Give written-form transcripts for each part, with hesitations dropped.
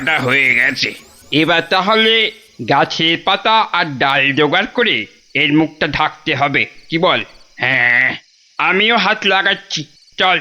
ওটা হয়ে গেছে। এবার তাহলে গাছের পাতা আর ডাল জোগাড় করে এর মুখটা ঢাকতে হবে, কি বল? হ্যাঁ, আমিও হাত লাগাচ্ছি, চল।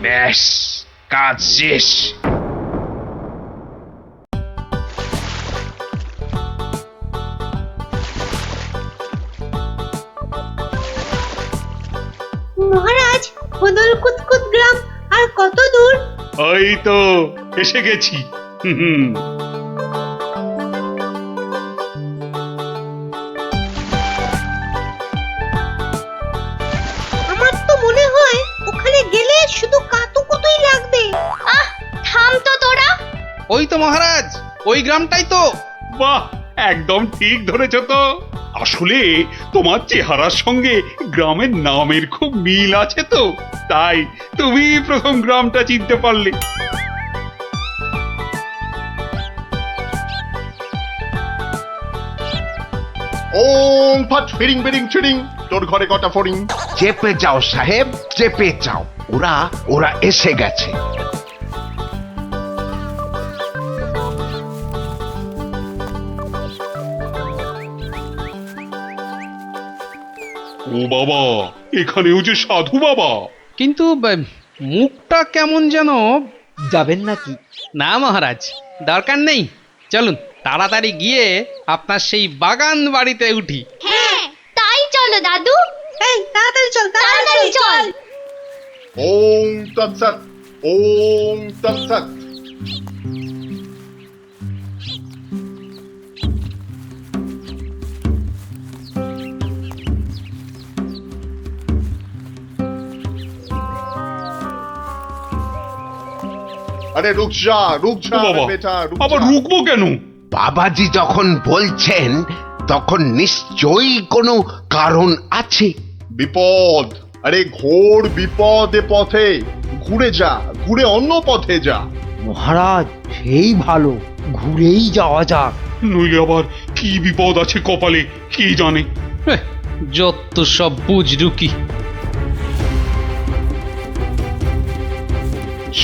ব্যাস, কাজ শেষ। মহারাজ, খোদল কুতকুত গ্রাম আর কত দূর? ওই তো এসে গেছি। হুম। আমার তো মনে হয় ওখানে গেলে শুধু কাতুকুতুই লাগবে। থাম তো তোরা। ওই তো মহারাজ, ওই গ্রামটাই তো। বাহ, একদম ঠিক ধরেছ তো। আসলে তোমার চেহারার সঙ্গে গ্রামের নামের খুব মিল আছে তো, তাই তুমি প্রথম গ্রামটা চিনতে পারলে। ওং ফাট ফিরিং বিরিং চিরিং, তোর ঘরে কটা ফড়িং। চেপে যাও সাহেব, চেপে যাও, ওরা ওরা এসে গেছে। ও বাবা, এখানেও যে সাধু বাবা। কিন্তু মুখটা কেমন যেন। যাবেন নাকি? না মহারাজ, দরকার নেই। চলুন তাড়াতাড়ি গিয়ে আপনার সেই বাগান বাড়িতে উঠি। হ্যাঁ, তাই চলো দাদু। এই তাড়াতাড়ি চল, তাড়াতাড়ি চল। ওং তৎসৎ, ওং তৎসৎ। আরে রুক যা, রুক যা ও বাবা, বেটা, রুক আবার যা। রুকবো কেন? বাবাজি যখন বলছেন তখন নিশ্চয়ই কোনো কারণ আছে। বিপদ, আরে ঘোর বিপদ এ পথে। ঘুরে যা, ঘুরে অন্য পথে যা। মহারাজ, সেই ভালো, ঘুরেই যাওয়া যাক। নইলে আবার কি বিপদ আছে কপালে, কি জানে। যত সব বুঝরুকি।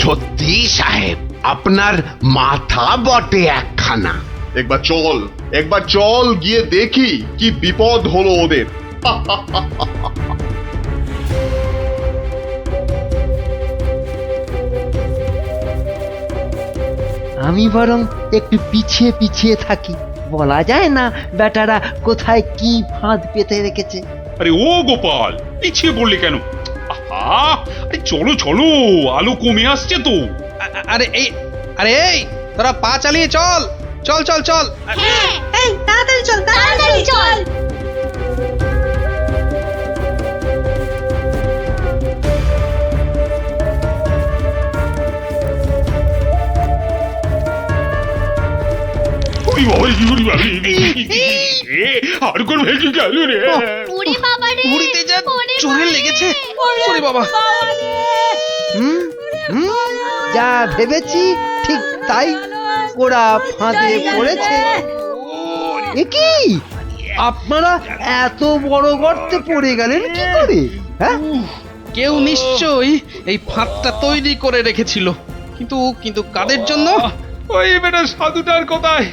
সত্যি সাহেব, আপনার মাথা বটে একখানা। একবার চল, একবার চল, গিয়ে দেখি কি বিপদ হলো ওদের। আমি বরং একটু পিছিয়ে পিছিয়ে থাকি, বলা যায় না বেটারা কোথায় কি ফাঁদ পেতে রেখেছে। আরে ও গোপাল, পিছিয়ে পড়লে কেন? আহা, আরে চলো চলো, আলো কমে আসছে তো। আরে এই তোরা পা চালিয়ে চল, চল চল চল। হ্যাঁ, এই তাড়াতাড়ি চল, তাড়াতাড়ি চল। ওরে বাবা, কি করি বাবা? আর কোন ভেসে গেল রে? ওরে বাবা রে, ঘুরিতে যা চোরে লেগেছে। ওরে বাবা। হুম হুম, যা ভেবেছি ঠিক তাই, ওরা ফাঁদে পড়েছে। এ কি, আপনারা এত বড় গর্তে পড়ে গেলেন কি করে? হ্যাঁ, কেউ নিশ্চয়ই এই ফাঁদটা তৈরি করে রেখেছিল, কিন্তু কিন্তু কাদের জন্য? ওই বেটা সাধুটার কোথায়?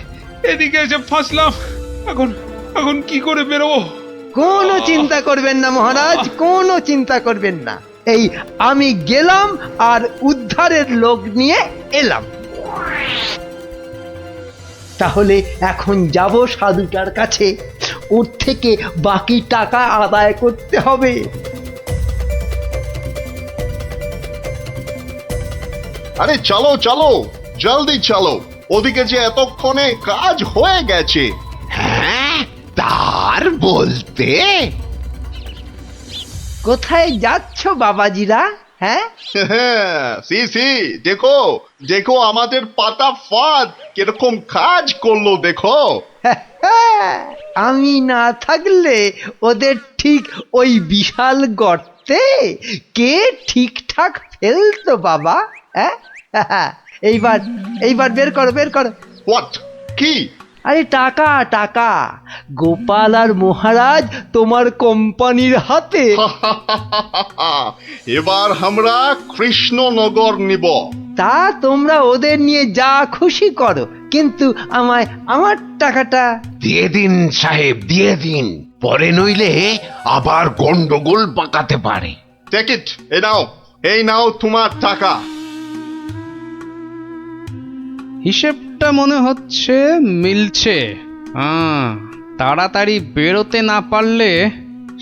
এদিকে এসে ফাঁসলাম। এখন এখন কি করে বেরোবো? কোনো চিন্তা করবেন না মহারাজ, কোনো চিন্তা করবেন না। এই আমি গেলাম আর উদ্ধারের লোক নিয়ে এলাম। তাহলে এখন যাব সাধুটার কাছে, ওর থেকে বাকি টাকা আদায় করতে হবে। আরে চলো চলো, জলদি চলো, ওদিকে যে এতক্ষণে কাজ হয়ে গেছে। হ্যাঁ, তার বলতে কোথায় যাচ্ছ বাবাজিরা? হ্যাঁ সি সি, দেখো দেখো আমাদের পাতা ফাঁদ কিরকম কাজ করলো দেখো। আমি না থাকলে ওদের ঠিক ওই বিশাল গর্তে কে ঠিকঠাক ফেলতো বাবা? হ্যাঁ এইবার এইবার বের করো বের করো। হোয়াট? কি? আরে টাকা টাকা, গোপাল আর মহারাজ তোমার কোম্পানির হাতে। এবার আমরা কৃষ্ণনগর নিব। তা তোমরা ওদের নিয়ে যা খুশি করো, কিন্তু আমায় আমার টাকাটা। দিয়ে দিন সাহেব, দিয়ে দিন, পরে নইলে আবার গন্ডগোল পাকাতে পারে। টেক ইট, এই নাও তোমার টাকা। হিসেবটা মনে হচ্ছে মিলছে। তাড়াতাড়ি বেরোতে না পারলে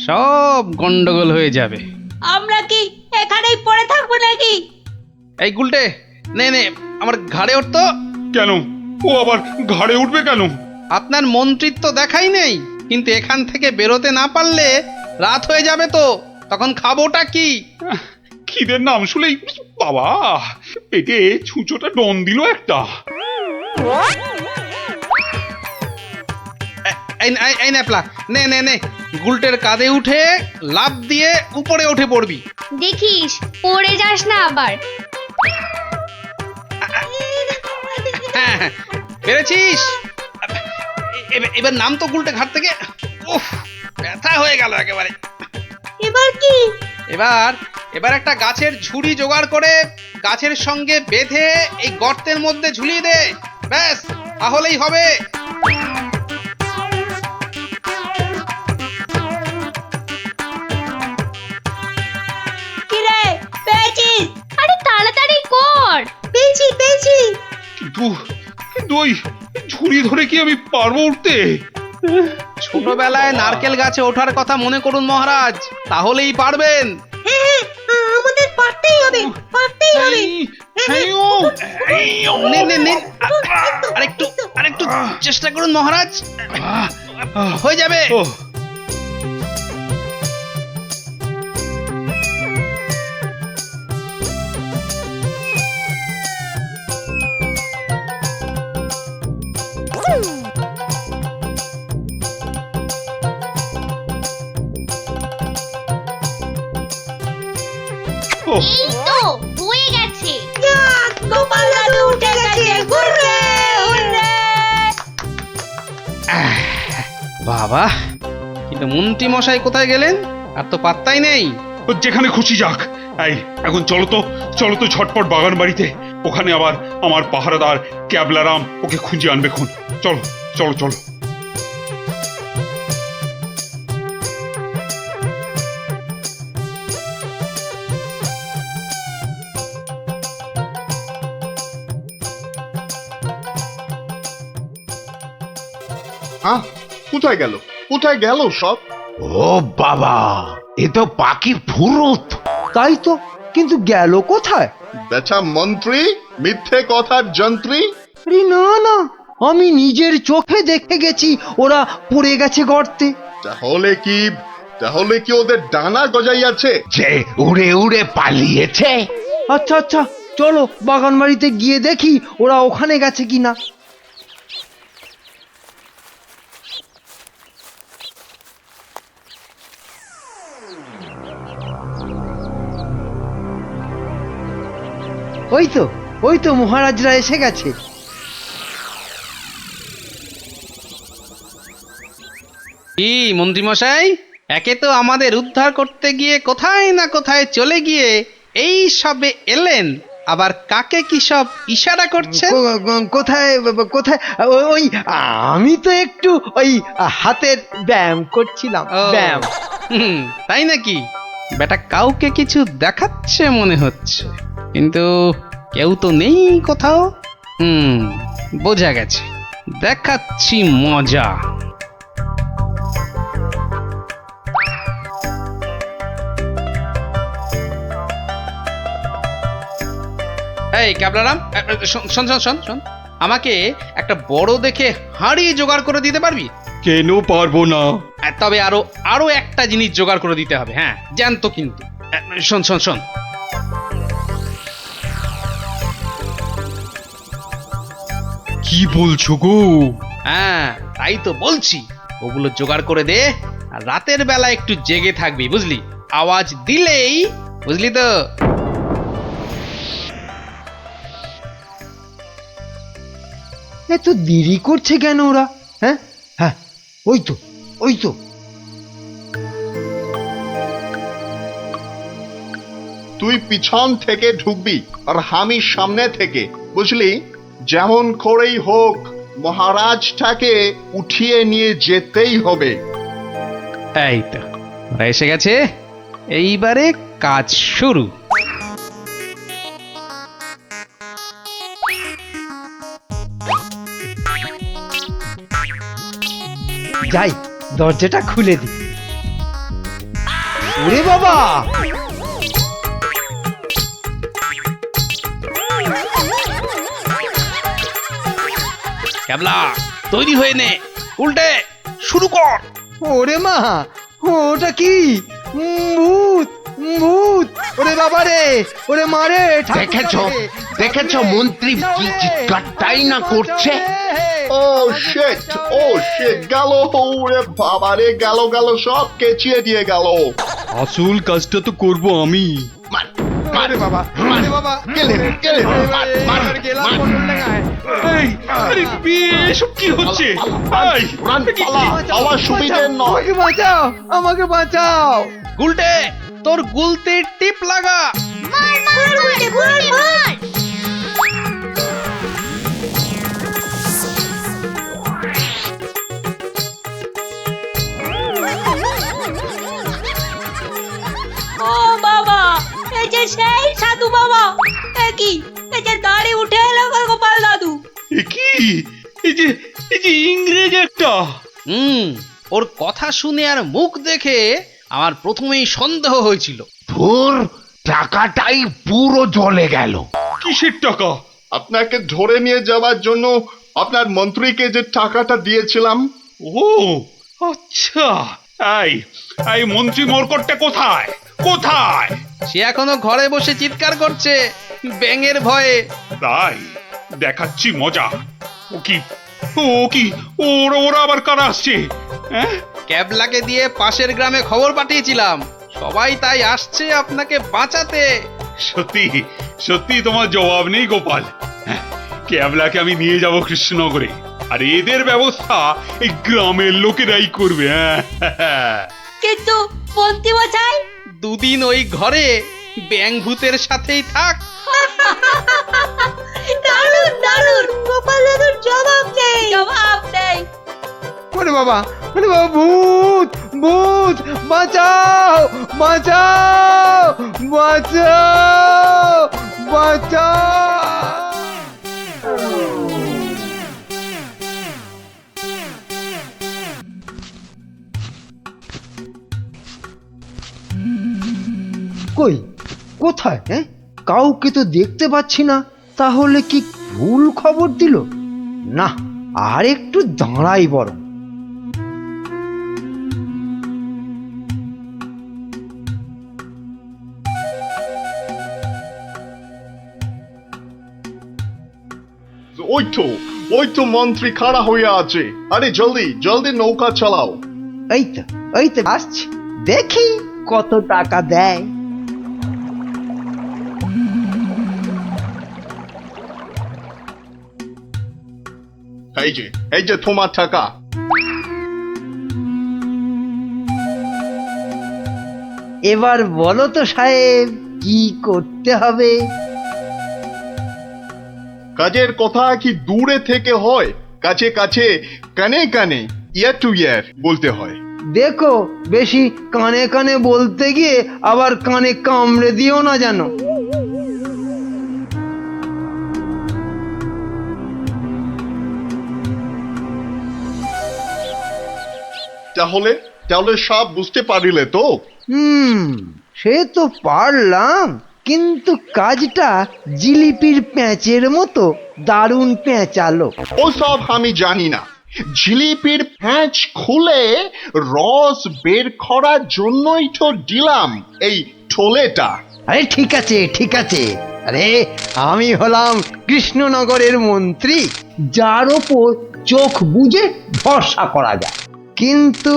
সব গন্ডগোল হয়ে যাবে। আমরা কি এখানেই পড়ে থাকবো নাকি? এই গুলটে, নে নে আমার ঘাড়ে উঠতো। কেন? ও আবার ঘাড়ে উঠবে কেন? আপনার মন্ত্রিত্ব দেখাই নেই, কিন্তু এখান থেকে বেরোতে না পারলে রাত হয়ে যাবে তো, তখন খাবোটা কি? খিদের নাম শুলেই বাবা পেটে ছুঁচোটা ডন দিল একটা। এই ন্যাপলা, নে নে নে, গুলটের কাঁধে উঠে লাফ দিয়ে উপরে উঠে পড়বি। দেখিস পড়ে যাস না আবার। হ্যাঁ হ্যাঁ, পেরেছিস। এবার নাম তো গুলটে ঘাট থেকে। উফ, ব্যথা হয়ে গেল একেবারে। এবার কি? এবার একটা গাছের ঝুড়ি জোগাড় করে গাছের সঙ্গে বেঁধে এই গর্তের মধ্যে ঝুলিয়ে দে, ব্যাস তাহলেই হবে। কি রে, পেয়েছিস? আরে তাড়াতাড়ি কর। পেয়েছি পেয়েছি। কিন্তু কিন্তু ওই ঝুড়ি ধরে কি আমি পারবো উঠতে? ছোটবেলায় নারকেল গাছে ওঠার কথা মনে করুন মহারাজ, তাহলেই পারবেন। হ্যাঁ হ্যাঁ, আমাদের পারতেই হবে পারতেই হবে। নিন নিন নিন, আরেকটু চেষ্টা করুন মহারাজ, হয়ে যাবে। ও এই তো হয়ে গেছে। যাক, গোপাল দাদু উঠে গেছে। Hurray hurray. বাবা, কিন্তু মন্ত্রী মশাই কোথায় গেলেন? আর তো পাত্তাই নেই। ও যেখানে খুশি যাক। এই এখন চলো তো ঝটপট বাগান বাড়িতে। ওখানে আবার আমার পাহারাদার ক্যাবলারাম ওকে খুঁজে আনবে খুন। চলো চলো চলো। হ্যাঁ, কোথায় গেল কোথায় গেল সব? ও বাবা, এ তো পাখির ফুরুত। তাই তো, কিন্তু গেল কোথায়? বেটা মন্ত্রী, মিথ্যে কথার যন্ত্রী। আরে না না, আমি নিজের চোখে দেখে গেছি ওরা পড়ে গেছে গর্তে। তাহলে কি ওদের ডানা গজাইয়াছে? যে উড়ে উড়ে পালিয়েছে। আচ্ছা আচ্ছা, চলো বাগান বাড়িতে গিয়ে দেখি ওরা ওখানে গেছে কিনা। ওই তো মহারাজরা এসে গেছে। কি মন্ত্রী মশাই, একে তো আমাদের উদ্ধার করতে গিয়ে কোথায় না কোথায় চলে গিয়ে এই সবে এলেন, আবার কাকে কি সব ইশারা করছেন? কোথায় কোথায়? ওই আমি তো একটু ওই হাতের ব্যায়াম করছিলাম। ও, ব্যায়াম। তাই নাকি? বেটা কাউকে কিছু দেখাচ্ছে মনে হচ্ছে, কিন্তু কেউ তো নেই কোথাও। বোঝা গেছে, দেখাচ্ছি মজা। এই ক্যাবলারাম, শোন শোন শোন শোন, আমাকে একটা বড় দেখে হাঁড়ি জোগাড় করে দিতে পারবি? কেন পারবো না? তবে আরো একটা জিনিস জোগাড় করে দিতে হবে। হ্যাঁ, জ্যান্ত কিন্তু। শোন শোন শোন, কি বলছো গো? হ্যাঁ তাই তো বলছি, ওগুলো জোগাড় করে দে, আর রাতের বেলা একটু জেগে থাকবি বুঝলি, আওয়াজ দিলেই, বুঝলি তো। এত দেরি করছে কেন ওরা? হ্যাঁ হ্যাঁ, ওই তো ওই তো। তুই পিছন থেকে ঢুকবি আর আমি সামনে থেকে, বুঝলি? যেমন করেই হোক মহারাজটাকে উঠিয়ে নিয়ে যেতেই হবে। এই তো ওরা এসে গেছে, এইবারে কাজ শুরু। যাই, দরজাটা খুলে দি। ওরে বাবা, ক্যাবলা তৈরি হয়ে নে, উল্টে শুরু কর। ওরে মা, ওটা কি? ভূত, ভূত! ওরে বাবা রে, ওরে মা রে! দেখেছো দেখেছো মন্ত্রী কি চিৎকারটাই না করছে। ও শিট, ও শিট, গেল! ওরে বাবা রে, গেল গেল, সব কেচিয়ে দিয়ে গেল। আসল কাজটা তো করব আমি। মার, মার, বাবা, মার, বাবা! গেলে, গেলে, মার, মার, গেলাম মার। পটল ডাঙায়। এই, আরে এসব কি হচ্ছে? এই, রান, পালা, আমার সুবিধে নয়। আমাকে বাঁচাও, আমাকে বাঁচাও! গুলটে তোর গুলতির টিপ লাগা। মার মার গুলটে গুলটে মার। ও বাবা, এই যে সেই সাধু বাবা! এ কি, এই যে দাঁড়ি উঠে এলো গো গোপাল দাদু! এ কি? এই যে ইংরেজ একটা। ওর কথা শুনে আর মুখ দেখে আমার প্রথমেই সন্দেহ হয়েছিল। ধুর, টাকাটাই পুরো জ্বলে গেল। কিসের টাকা? আপনাকে ধরে নিয়ে যাওয়ার জন্য আপনার মন্ত্রীকে যে টাকাটা দিয়েছিলাম। ও আচ্ছা, এই মন্ত্রী মরকটটা কোথায়? কোথায়? সে এখনো ঘরে বসে চিৎকার করছে ব্যাঙের ভয়ে। তাই দেখাচ্ছি মজা। ও কি, ওরা আবার কারা আসছে? হ্যাঁ, ক্যাবলাকে দিয়ে পাশের গ্রামে খবর পাঠিয়েছিলাম, সবাই তাই আসছে আপনাকে বাঁচাতে। সত্যি সত্যি তোমার জবাব নেই গোপাল। হ্যাঁ, ক্যাবলাকে আমি নিয়ে যাব কৃষ্ণনগরে, আর এদের ব্যবস্থা এই গ্রামের লোকেরাই করবে। হ্যাঁ, কিন্তু মন্ত্রী মশাই, দুদিন ওই ঘরে ব্যাঙ ভূতের সাথেই থাক। দারুণ দারুণ! গোপাল দাদুর জবাব নেই, জবাব নেই। ওরে বাবা, ওরে বাবা! ভূত, ভূত! বাঁচাও, বাঁচাও, বাঁচাও, বাঁচাও! কই, কোথায়? হ্যাঁ, কাউকে তো দেখতে পাচ্ছি না। তাহলে কি ভুল খবর দিল? না, আর একটু দাঁড়াই বরং। ওই তো মন্ত্রী খাড়া হয়ে আছে। আরে জলদি জলদি নৌকা চালাও। এই তো আসছি, দেখি কত টাকা দেয়। এই যে তোমার টাকা। এবার বলো তো সাহেব, কি করতে হবে? কাজের কথা কি দূরে থেকে হয়? কাছে কাছে, কানে কানে, ইয়ার টু ইয়ার বলতে হয়। দেখো, বেশি কানে কানে বলতে গিয়ে আবার কানে কামড়ে দিও না জানো। তাহলে তাহলে সব বুঝতে পারিলে তো? সে তো পারলাম, কিন্তু কাজটা জিলিপির প্যাঁচের মতো দারুণ প্যাঁচালো। ও সব আমি জানি না। জিলিপির প্যাঁচ খুলে রস বের করার জন্যই তো দিলাম এই ঠোলেটা। আরে ঠিক আছে, ঠিক আছে। আরে আমি হলাম কৃষ্ণনগরের মন্ত্রী, যার ওপর চোখ বুজে ভরসা করা যায়। কিন্তু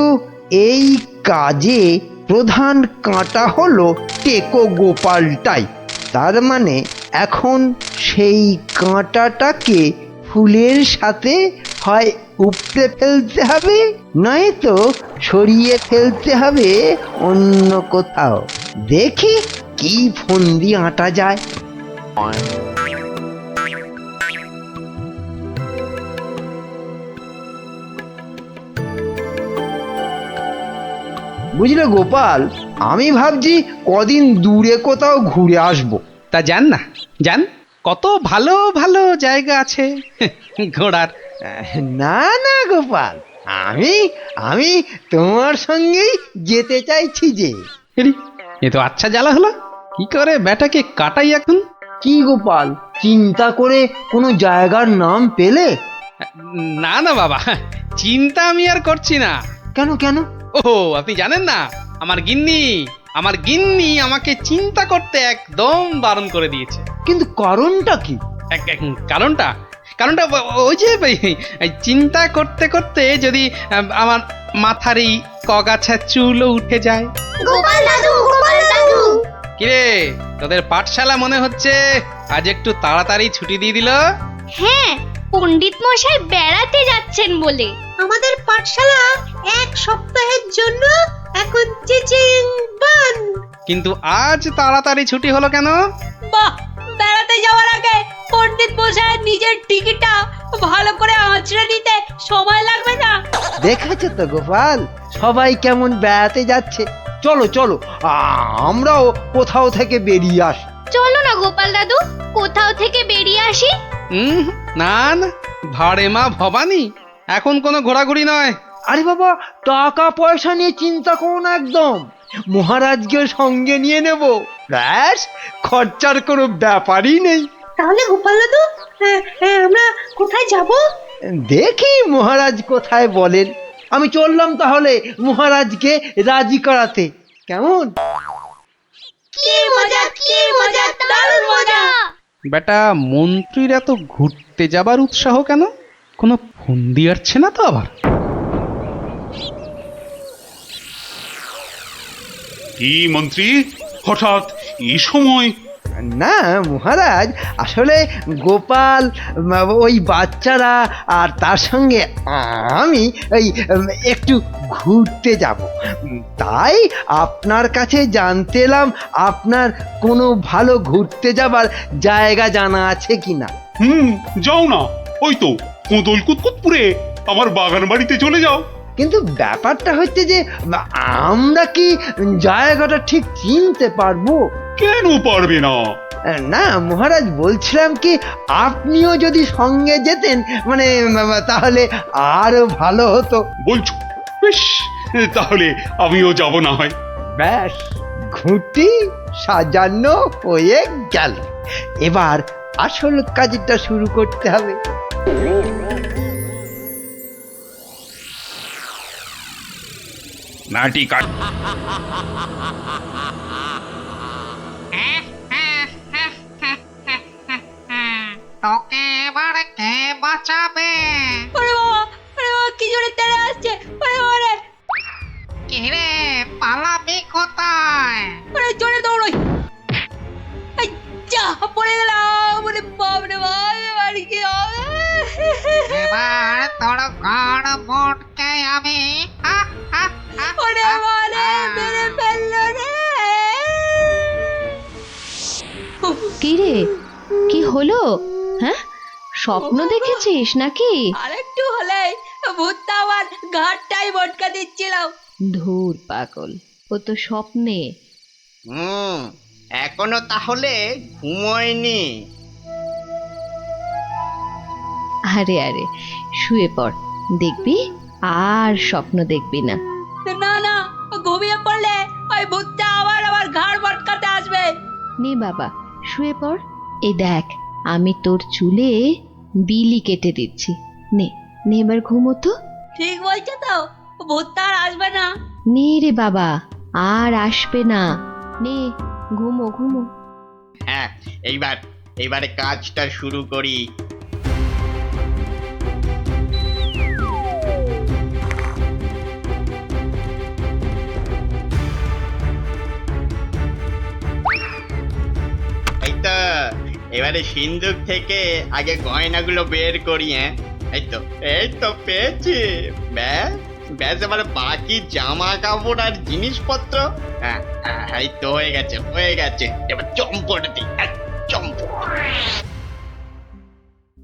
এই কাজে প্রধান কাঁটা হলো টেকো গোপালটাই। তার মানে এখন সেই কাঁটাটাকে ফুলের সাথে হয় উপড়ে ফেলতে হবে, নয়তো সরিয়ে ফেলতে হবে অন্য কোথাও। দেখি কি ফন্দি আঁটা যায়। বুঝলে গোপাল, আমি ভাবছি কদিন দূরে কোথাও ঘুরে আসবো। তা যান না, যান, কত ভালো ভালো জায়গা আছে ঘোরার। না না গোপাল, আমি আমি তোমার সঙ্গেই যেতে চাইছি যে। এরি, এ তো আচ্ছা জ্বালা হলো। কি করে ব্যাটাকে কাটাই এখন? কি গোপাল, চিন্তা করে কোনো জায়গার নাম পেলে? না না বাবা, চিন্তা আমি আর করছি না। কেন কেন? ও আপনি জানেন না, আমার গিন্নি আমাকে চিন্তা করতে একদম বারণ করে দিয়েছে। কিন্তু কারণটা কি? কারণটা কারণটা ওই যে এই চিন্তা করতে করতে যদি আমার মাথার এই কগাছা চুলও উঠে যায়। গোপাল দাদু, গোপাল দাদু। কিরে, তোদের পাঠশালা মনে হচ্ছে আজ একটু তাড়াতাড়ি ছুটি দিয়ে দিল। হ্যাঁ, পণ্ডিত মশাই বেড়াতে যাচ্ছেন বলে। আমাদের পাঠশালা এক সপ্তাহের জন্য এখন চিচিং বান। কিন্তু আজ তাড়াতাড়ি ছুটি হলো কেন? বাহ, বেড়াতে যাওয়ার আগে পণ্ডিত মশাই নিজের টিকিটটা ভালো করে আঁচড়ে নিতে সময় লাগবে না? দেখেছো তো গোপাল, সবাই কেমন বেড়াতে যাচ্ছে। চলো চলো, আমরাও কোথাও থেকে বেরিয়ে আসি। চলো না গোপাল দাদু, কোথাও থেকে বেরিয়ে আসি। না না, ভাড়ে মা ভবানী, এখন কোনো ঘোরাঘুরি নয়। আরে বাবা, টাকা পয়সা নিয়ে চিন্তা করো না একদম। মহারাজকে সঙ্গে নিয়ে নেব, ব্যাস, খরচার কোনো ব্যাপারই নেই। তাহলে গোপাল দাদু, আমরা কোথায় যাব? দেখি মহারাজ কোথায় বলেন। আমি চললাম তাহলে মহারাজকে রাজি করাতে, কেমন? কি মজা, কি মজা, দারুণ মজা। বেটা মন্ত্রীর এত ঘুরতে যাবার উৎসাহ কেন? কোনো ফন্দি আসছে না তো আবার? কি মন্ত্রী, হঠাৎ এই সময়? না মহারাজ, আসলে গোপাল, ওই বাচ্চারা আর তার সঙ্গে আমি ওই একটু ঘুরতে যাব, তাই আপনার কাছে জানতে এলাম আপনার কোনো ভালো ঘুরতে যাবার জায়গা জানা আছে কিনা। যাও না, ওই তো কোদল কুতকুতপুরে আমার বাগান বাড়িতে চলে যাও। কিন্তু ব্যাপারটা হচ্ছে যে আমরা কি জায়গাটা ঠিক চিনতে পারবো? কেন পারবে না? না মহারাজ, বলছিলাম কি আপনিও যদি সঙ্গে যেতেন, মানে তাহলে আরো ভালো হতো। বলছো? বেশ, তাহলে আমিও যাব না হয়। ব্যাস, ঘুঁটি সাজানো হয়ে গেল। এবার আসল কাজটা শুরু করতে হবে। নাটি কাট। তোকে এবার কে বাঁচাবে? ওরে বাবা, কি জোরে তেড়ে আসছে! ওরে বাবা রে! কে রে, পালাবি কোথায়? ওরে জোরে দৌড়ই! এই যা, পড়ে গেলাম! ওরে বাপ রে বাপ, এবার কি হবে? এবার তোর ঘর মোটকে আমি। ওরে বাবা রে, মেরে ফেললো রে! কি রে, কি হলো? হ্যাঁ, স্বপ্ন দেখেছিস নাকি? আরেকটু হলে ভূতটা আমার ঘাটটাই মটকা দিচ্ছিল। ধুর পাগল, ও তো স্বপ্নে। এখনো তাহলে ঘুমোয়নি? আরে আরে, শুয়ে পড়, দেখবি আর স্বপ্ন দেখবি না। না না, ঘুমিয়ে পড়লে ওই ভূতটা আবার আমার ঘাড় মটকাতে আসবে। নে বাবা, শুয়ে পড়। এই দেখ, আমি তোর চুলে বিলি কেটে দিচ্ছি। নে নে, এবার ঘুমো তো। ঠিক বলছো তো, ভূতটা আর আসবে না? নে রে বাবা, আর আসবে না। নে, ঘুমো ঘুমো। হ্যাঁ, এইবারে কাজটা শুরু করি। আরে সিন্ধুক থেকে আগে গয়নাগুলো বের করি। হ্যাঁ, এই তো পেয়েছি। ব্যাস ব্যাস, এবার বাকি জামা কাপড় আর জিনিসপত্র। হ্যাঁ হ্যাঁ, এই তো হয়ে গেছে। এবার চম্পট দিই, চম্পট।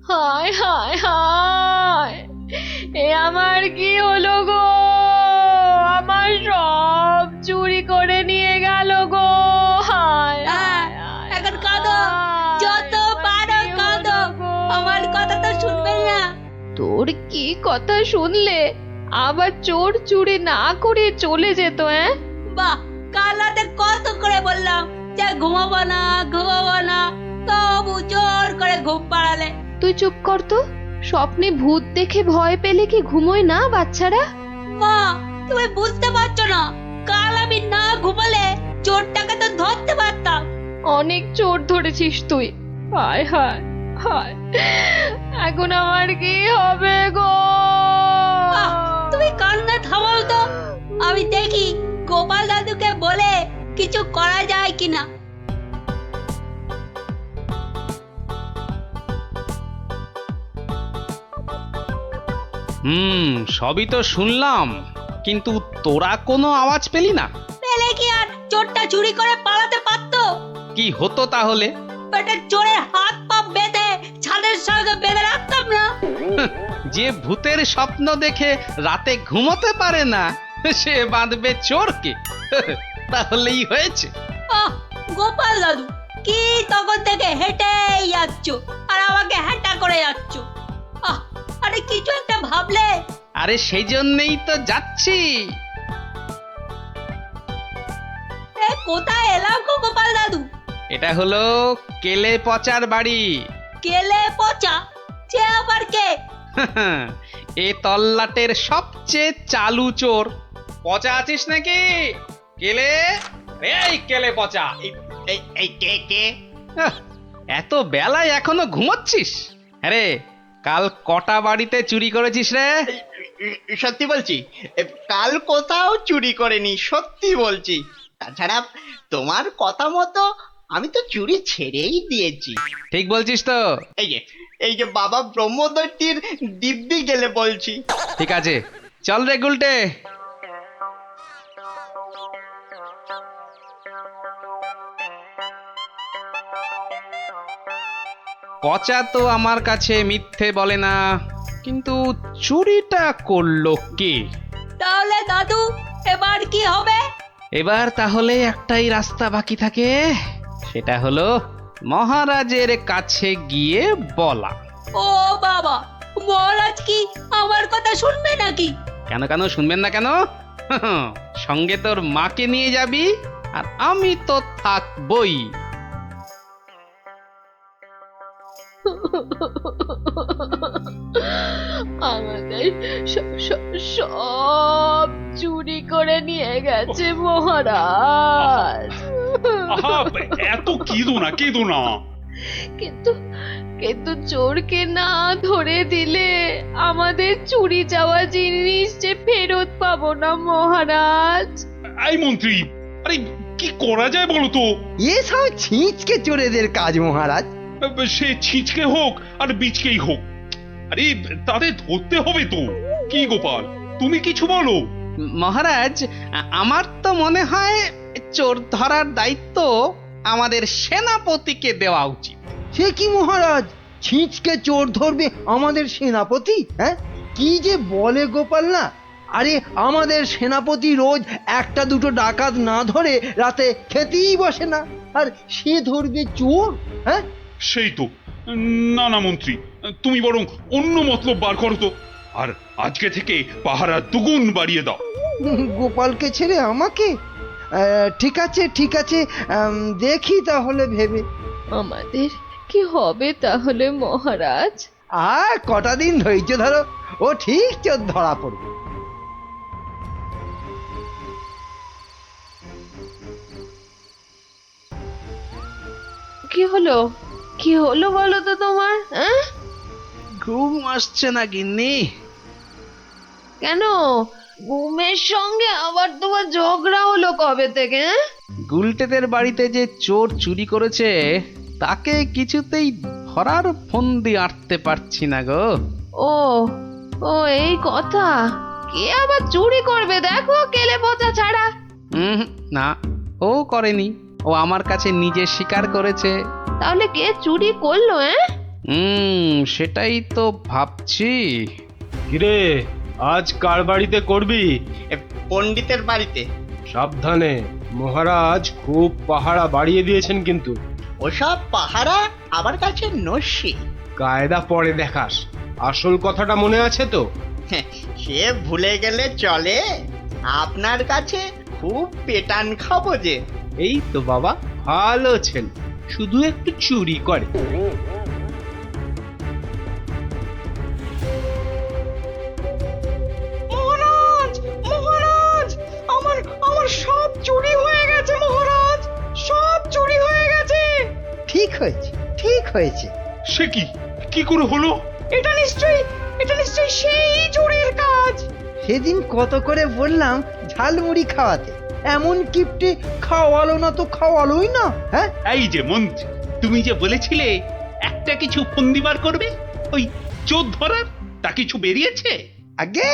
হায় হায় হায়, এ আমার কি হলো গো? আমার সব চুরি করে নিয়ে গেল গো। হায় হায় হায়, এখন কাঁদো, যত পারো কাঁদো, আমার কথা তো শুনবে না। তোর কি কথা শুনলে আবার চোর চুরি না করে চলে যেত? বাহ, কাল রাতে কত করে বললাম যে ঘুমাবো না, তবু জোর করে ঘুম পাড়ালে। তুই চুপ কর তো। স্বপ্নে ভূত দেখে ভয় পেলে কি ঘুমোয় না বাচ্চারা? মা, তুমি বুঝতে পারছো না, কাল আমি না ঘুমালে চোরটাকে তো ধরতে পারতাম। অনেক চোর ধরেছিস তুই। হায় হায় হায়, এখন আমার কি হবে গো? আহ, তুমি কান্না থামাও তো, আমি দেখি গোপাল দাদুকে বলে কিছু করা যায় কিনা। সবই তো শুনলাম, কিন্তু তোরা কোনো আওয়াজ পেলি না? পেলে কি আর চোরটা চুরি করে পালাতে পারতো? কি হতো তাহলে? পেটের চোরের হাত পা বেঁধে ছাদের সঙ্গে বেঁধে রাখতাম না। যে ভূতের স্বপ্ন দেখে রাতে ঘুমোতে পারে না, সে বাঁধবে চোরকে। তাহলেই হয়েছে। আহ, গোপাল দাদু, কি তখন থেকে হেঁটেই যাচ্ছ আর আমাকে হ্যাঁটা করে যাচ্ছ? আরে কিছু একটা ভাবলে। আরে সেই জন্যই তো যাচ্ছি। কোথায় এলাম গো গোপাল দাদু? এটা হলো কেলে পচার বাড়ি। কেলে পচা? সে আবার কে? এ তল্লাটের সবচেয়ে চালু চোর। পচা আছিস নাকি? কেলে, এই কেলে পচা। এই কে? এত বেলায় এখনো ঘুমাচ্ছিস? আরে কাল কটা বাড়িতে চুরি করেছিস রে? সত্যি বলছি, কাল কোথাও চুরি করেনি, সত্যি বলছি। তাছাড়া তোমার কথা মতো আমি তো চুরি ছেড়েই দিয়েছি। ঠিক বলছিস তো? এই যে বাবা ব্রহ্মদৈত্যের দিব্যি গেলে বলছি। ঠিক আছে, চল রে গুলটে। পচা তো আমার কাছে মিথ্যে বলে না, কিন্তু চুরিটা করলো কে? তাহলে দাদু এবার কি হবে? এবার তাহলে একটাই রাস্তা বাকি থাকে, সেটা হলো মহারাজের কাছে গিয়ে বলা। ও বাবা, মহারাজ কি আমার কথা শুনবে নাকি? কেন কেন শুনবেন না কেন? সঙ্গে তোর মাকে নিয়ে যাবি, আর আমি তো থাকবই। আমাদের সব চুরি করে নিয়ে গেছে মহারাজ। এত কেঁদো না। কিন্তু চোরকে না ধরে দিলে আমাদের চুরি যাওয়া জিনিস যে ফেরত পাবো না মহারাজ। এই মন্ত্রী, আরে কি করা যায় বলো তো? এসব ছিঁচকে চোরেদের কাজ মহারাজ। সে ছিঁচকে হোক আর বিচকেই হোক, আরে তাদের ধরতে হবে তো। কি গোপাল, তুমি কিছু বলো। মহারাজ, আমার তো মনে হয় চোর ধরার দায়িত্ব আমাদের সেনাপতিকে দেওয়া উচিত। সে কি মহারাজ, ছিঁচকে চোর ধরবে আমাদের সেনাপতি? হ্যাঁ, কি যে বলে গোপাল না। আরে আমাদের সেনাপতি রোজ একটা দুটো ডাকাত না ধরে রাতে খেতেই বসে না, আর সে ধরবে চোর? হ্যাঁ, সেই তো। না মন্ত্রী, তুমি বরং অন্য মতলব বার করো তো, আর আজকে থেকে পাহারা দুগুণ বাড়িয়ে দাও। গোপালকে ছেড়ে আমাকে? ঠিক আছে, দেখি তাহলে ভেবে। আমাদের কি হবে তাহলে মহারাজ? আর কটা দিন ধৈর্য ধরো, ও ঠিক চোর ধরা পড়বে। কি হলো বলো তো তোমার? ঘুম আসছে না গিন্নি? কেন, ঘুমের সঙ্গে আবার তোমার ঝগড়া হলো কবে থেকে? গুলটেদের বাড়িতে যে চোর চুরি করেছে, তাকে কিছুতেই ধরার ফন্দি আঁটতে পারছি না গো। ও ও এই কথা, কে আবার চুরি করবে দেখো কেলে পচা ছাড়া। না, ও করেনি, ও আমার কাছে নিজে স্বীকার করেছে। তাহলে কে চুরি করলো? সেটাই তো ভাবছি। কিরে, আজ কার বাড়িতে করবি? এ, পণ্ডিতের বাড়িতে। সাবধানে, মহারাজ খুব পাহারা বাড়িয়ে দিয়েছেন কিন্তু। ওসব পাহারা আমার কাছে নস্যি। কায়দা পরে দেখাস, আসল কথাটা মনে আছে তো? সে ভুলে গেলে চলে? আপনার কাছে খুব পেটান খাবো যে। এই তো বাবা, ভালো ছেলে, শুধু একটু চুরি করে। মহারাজ, মহারাজ, আমার সব চুরি হয়ে গেছে মহারাজ, সব চুরি হয়ে গেছে। ঠিক হয়েছে, ঠিক হয়েছে। সে কি, কি করে হলো? এটা নিশ্চয়ই সেই চোরের কাজ। সেদিন কত করে বললাম ঝালমুড়ি খাওয়াতে, এমন কিপটে খাওয়ালো না তো খাওয়ালোই না। হ্যাঁ, এই যে মন্ত্রী, তুমি যে বলেছিলে একটা কিছু ফন্দি বার করবে, ওই চোর ধরার, তা কিছু বেরিয়েছে? আগে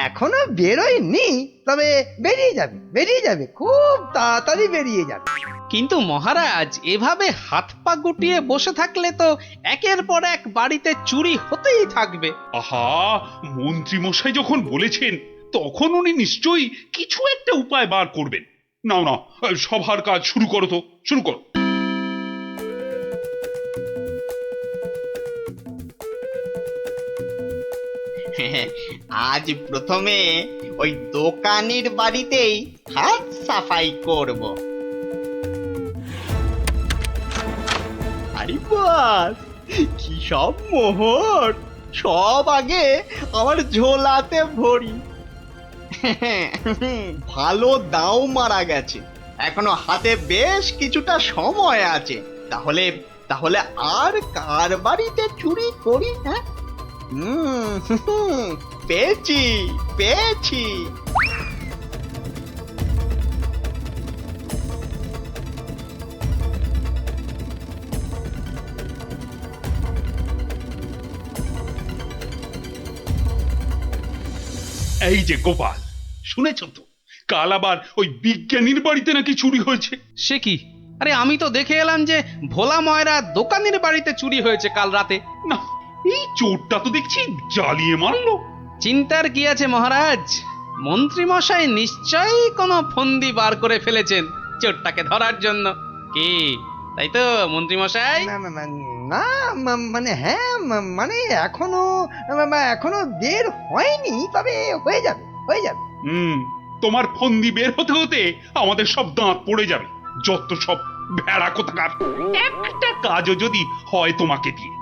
এখনো বেরোয়নি, তবে বেরিয়ে যাবে, বেরিয়ে যাবে, খুব তাড়াতাড়ি বেরিয়ে যাবে। কিন্তু মহারাজ, এভাবে হাত পা গুটিয়ে বসে থাকলে তো একের পর এক বাড়িতে চুরি হতেই থাকবে। আহা, মন্ত্রী মশাই যখন বলেছেন, তখন উনি নিশ্চয়ই কিছু একটা উপায় বার করবেন। নাও না, সভার কাজ শুরু করো তো, শুরু করো। আজ প্রথমে ওই দোকানির বাড়িতেই হাত সাফাই করব। আরে বাস, কি সব মোহর, সব আগে আমার ঝোলাতে ভরি। ভালো দাও মারা গেছে, এখনো হাতে বেশ কিছুটা সময় আছে। তাহলে তাহলে আর কার বাড়িতে চুরি করি? হ্যাঁ, পেয়েছি পেয়েছি। এই যে গোপাল, শুনেছ তো, কাল আবার ওই বিজ্ঞানীর বাড়িতে নাকি চুরি হয়েছে। সে কি? আরে আমি তো দেখে এলাম যে ভোলা ময়রা দোকানের বাড়িতে চুরি হয়েছে কাল রাতে। না, এই চোরটা তো দেখছি জ্বালিয়ে মারলো। চিন্তার কি আছে মহারাজ, মন্ত্রী মশাই নিশ্চয়ই কোনো ফন্দি বার করে ফেলেছেন চোরটাকে ধরার জন্য। কি তাই তো মন্ত্রী মশাই? না, মানে হ্যাঁ, মানে এখনো বের হয়নি, তবে হয়ে যাবে, হয়ে যাবে। তোমার ফন্দি বের হতে হতে আমাদের সব দাঁত পড়ে যাবে, যত সব ভেড়া কোথাকার। একটা কাজও যদি হয় তোমাকে দিয়ে।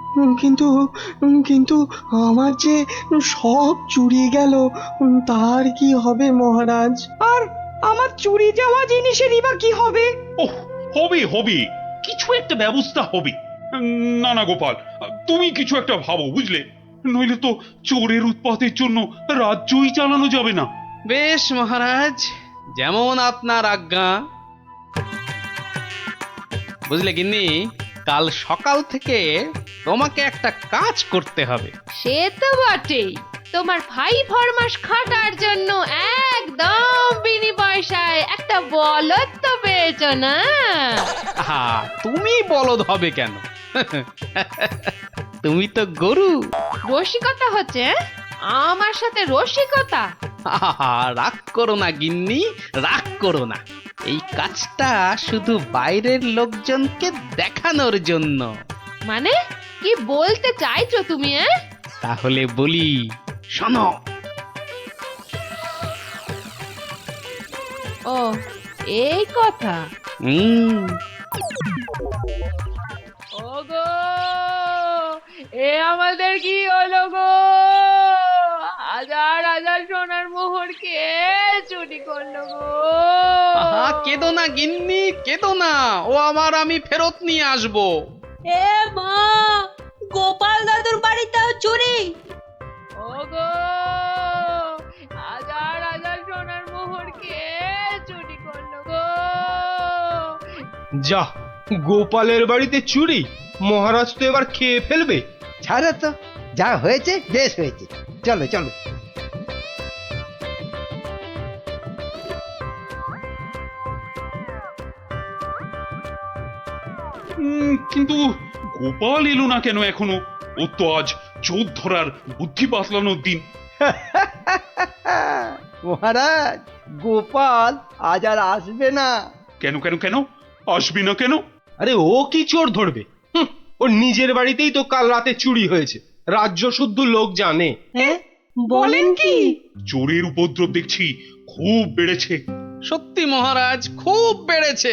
কিন্তু আমার যে সব চুরি গেল, তার কি হবে মহারাজ? আর আমার চুরি যাওয়া জিনিসেরই বা কি হবে? ওহ, হবে হবে, কিছু একটা ব্যবস্থা হবে। না না গোপাল, তুমি কিছু একটা ভাবো, বুঝলে? নইলে তো চোরের উৎপাতের জন্য রাজ্যই চালানো যাবে না। বেশ মহারাজ, যেমন আপনার আজ্ঞা। বুঝলে গিন্নি, কাল সকাল থেকে তোমাকে একটা কাজ করতে হবে। সে তো বটেই, তোমার ভাই ফরমাস খাটার জন্য একদম বিনি পয়সায় একটা বলদ তো পেয়েছো না? তুমি বলদ হবে কেন? তুমি তো গরু। রসিকতা হচ্ছে? আমার সাথে রসিকতা? রাগ করো না গিন্নি, রাগ করো না। এই কাজটা শুধু বাইরের লোকজনকে দেখানোর জন্য। মানে কি বলতে চাইছো তুমি? তাহলে বলি, শোনো। ও, এই কথা। ওগো, এ আমাদের কি হলো গো? হাজার হাজার সোনার মোহর কে চুরি করলো গো? কেদো না গিন্নি, কেদো না, ও আমার আমি ফেরত নিয়ে আসবো। এ মা, গোপাল দাদুর বাড়িতেও চুরি? ওগো, হাজার হাজার সোনার মোহর কে চুরি করলো গো? যা গোপালের বাড়িতে চুরি? মহারাজ তো এবার খেয়ে ফেলবে। ছাড়ো তো, যা হয়েছে বেশ হয়েছে, চলো চলো। কিন্তু গোপাল এলো না কেন এখনো? ও তো আজ চোর ধরার বুদ্ধি বাতলানোর দিন। মহারাজ, গোপাল আজ আর আসবে না। কেন কেন কেন আসবি না কেন? আরে ও কি চোর ধরবে? ওর নিজের বাড়িতেই তো কাল রাতে চুরি হয়েছে, রাজ্য শুদ্ধ লোক জানে। হ্যাঁ, বলেন কি? চোরের উপদ্রব দেখছি খুব বেড়েছে। সত্যি মহারাজ, খুব বেড়েছে।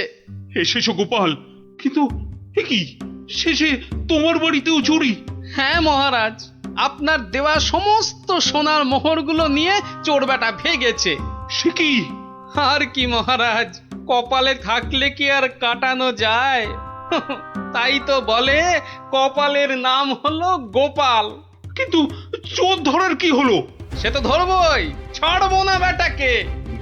এসেছো গোপাল, কিন্তু এ কি, শেষে তোমার বাড়িতেও চুরি? হ্যাঁ মহারাজ, আপনার দেওয়া সমস্ত সোনার মোহরগুলো নিয়ে চোর বেটা ভেগেছে। সে কি? আর কি মহারাজ, কপালে থাকলে কি আর কাটানো যায়? তাই তো বলে কপালের নাম হলো গোপাল। কিন্তু চোর ধরার কি হলো? সে তো ধরবই, ছাড়বো না বেটাকে।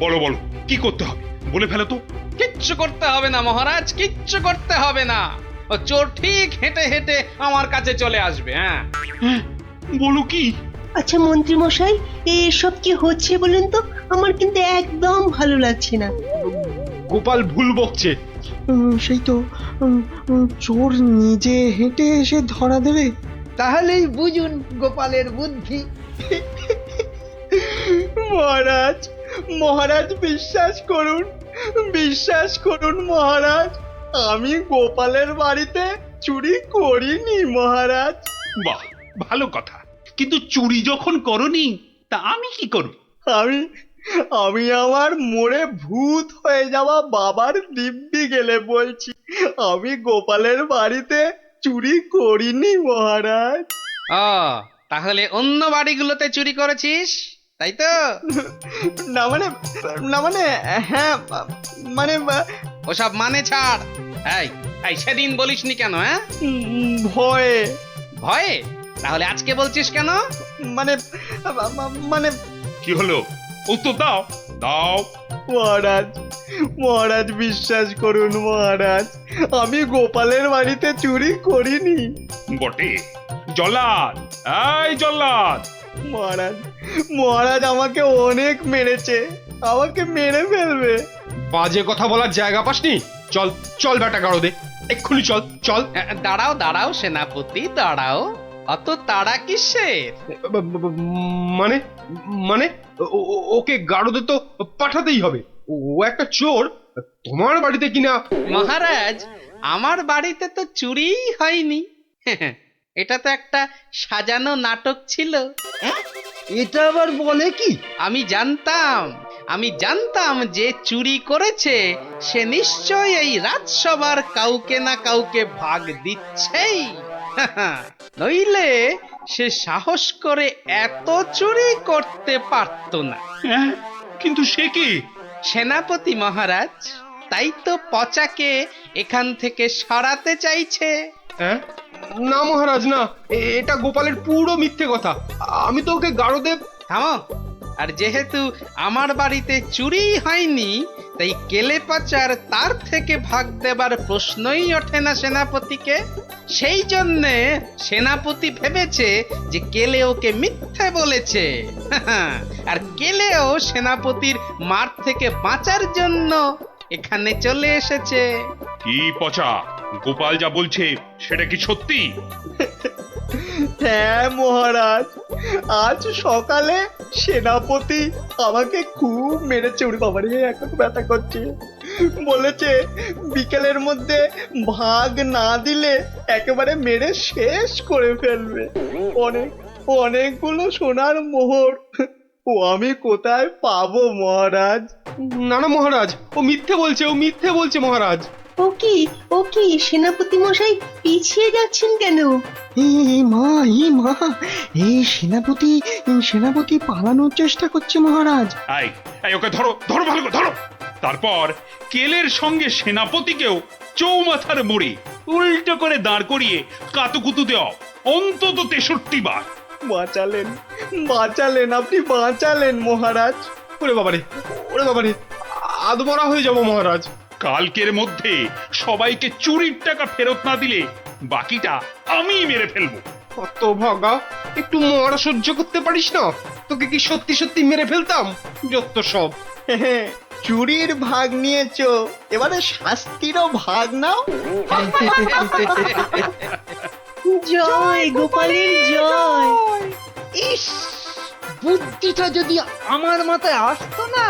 বলো বলো, কি করতে হবে বলে ফেলো তো। কিচ্ছু করতে হবে না মহারাজ, কিচ্ছু করতে হবে না। ও চোর ঠিক হেঁটে হেঁটে আমার কাছে চলে আসবে। হ্যাঁ, বলো কি? আচ্ছা মন্ত্রী মশাই, এসব কি হচ্ছে বলুন তো? আমার কিন্তু একদম ভালো লাগছে না। গোপাল ভুল বকছে। সেই তো, চোর নিজে হেঁটে এসে ধরা দেবে। তাহলেই বুঝুন গোপালের বুদ্ধি। মহারাজ, মহারাজ বিশ্বাস করুন, বিশ্বাস করুন মহারাজ, আমি গোপালের বাড়িতে চুরি করিনি মহারাজ। বাহ, ভালো কথা। কিন্তু চুরি যখন করনি, তা আমি কি করব? আমি আমার মোড়ে ভূত হয়ে যাওয়া বাবার দিব্যি গেলে বলছি, আমি গোপালের বাড়িতে চুরি করিনি মহারাজ। ও, তাহলে অন্য বাড়িগুলোতে চুরি করেছিস, তাই তো? না মানে হ্যাঁ, মানে ওসব মানে ছাড়। এই এই সেদিন বলিসনি কেন? হ্যাঁ, ভয়ে। ভয়ে? তাহলে আজকে বলছিস কেন? মানে মানে কি হলো? উত্তর দাও দাও। মহারাজ, মহারাজ বিশ্বাস করুন মহারাজ, আমি গোপালের বাড়িতে চুরি করিনি। বটে? জল্লাদ, এই জল্লাদ! মহারাজ, মহারাজ আমাকে অনেক মেরেছে, আমাকে মেরে ফেলবে। বাজে কথা বলার জায়গা পাসনি? চল চল বেটা গাড়ো দে, এক্ষুনি চল চল। দাঁড়াও দাঁড়াও সেনাপতি, দাঁড়াও। অত তাড়া কিসের? মানে মানে ওকে গাড়োদে তো পাঠাতেই হবে। ও একটা চোর, তোমার বাড়িতে কিনা। মহারাজ, আমার বাড়িতে তো চুরিই হয়নি। এটা তো একটা সাজানো নাটক ছিল। এটা আবার বলে কি? আমি জানতাম যে চুরি করেছে সে নিশ্চয়ই এই রাজসভার কাউকে না কাউকে ভাগ দিচ্ছেই। নইলে সে সাহস করে এত চুরি করতে পারত না। কিন্তু সে কি? সেনাপতি মহারাজ, তাই তো পচাকে এখান থেকে সরাতে চাইছে। হ্যাঁ? না মহারাজ না, এটা গোপালের পুরো মিথ্যে কথা। আমি তো ওকে গাড়োদেব। থামো। আর যেহেতু আমার বাড়িতে চুরি হয়নি, তাই কেলে পচার তার থেকে ভাগ দেবার প্রশ্নই ওঠে না সেনাপতিকে। সেই জন্যে সেনাপতি ভেবেছে যে কেলে ওকে মিথ্যে বলেছে। আর কেলেও সেনাপতির মার থেকে বাঁচার জন্য এখানে চলে এসেছে। কি পচা, গোপাল যা বলছে সেটা কি সত্যি? হ্যাঁ মহারাজ, আজ সকালে সেনাপতি আমাকে খুব মেরেছে। ওরে বাবারে, এখন ব্যথা করছে। বলেছে বিকেলের মধ্যে ভাগ না দিলে একেবারে মেরে শেষ করে ফেলবে। অনেকগুলো সোনার মোহর ও আমি কোথায় পাবো মহারাজ? না না মহারাজ, ও মিথ্যে বলছে মহারাজ। ও কি সেনাপতি মশাই পিছিয়ে যাচ্ছেন কেন? মা এই সেনাপতি পালানোর চেষ্টা করছে মহারাজ। এই ওকে ধরো ধরো, ভালো করে ধরো। তারপর কেলের সঙ্গে সেনাপতিকেও চৌমাথার মোড়ে উল্টো করে দাঁড় করিয়ে কাতুকুতু দেওয়া অন্তত 63 বার। বাঁচালেন আপনি, বাঁচালেন মহারাজ। ওরে বাবারে, আদমরা হয়ে যাবো মহারাজ। কালকের মধ্যে সবাইকে চুরির টাকা ফেরত না দিলে বাকিটা আমি মেরে ফেলবো। কত ভাগা, একটু মরা সহ্য করতে পারিস না? তোকে কি সত্যি সত্যি মেরে ফেলতাম? যত সব। চুরির ভাগ নিয়েছো, এবারে শাস্তিরও ভাগ নাও। জয় গোপালের জয়। ইস, বুদ্ধিটা যদি আমার মাথায় আসতো না,